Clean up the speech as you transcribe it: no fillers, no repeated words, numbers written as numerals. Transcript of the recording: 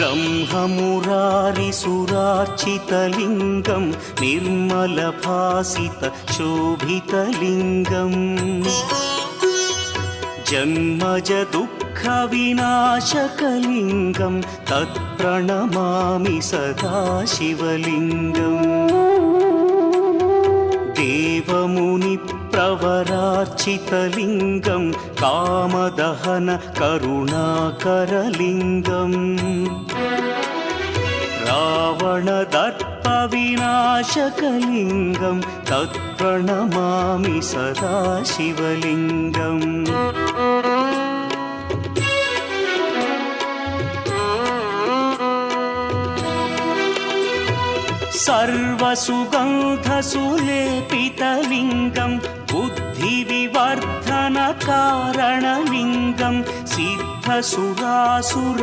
ब्रह्ममुरारिसुरार्चितलिङ्गं निर्मलभासितशोभितलिङ्गम् जन्मजदुःखविनाशकलिङ्गं तत्प्रणमामि सदा शिवलिङ्गम् देवमुनिप्रवरार्चितलिङ्गं कामदहन करुणाकरलिङ्गम् रावणदर्पविनाशकलिङ्गं तत्प्रणमामि सदा शिवलिङ्गम् सर्वसुगन्धसुलेपितलिङ्गं बुद्धिविवर्धनकारणलिङ्गं सिद्धसुरासुर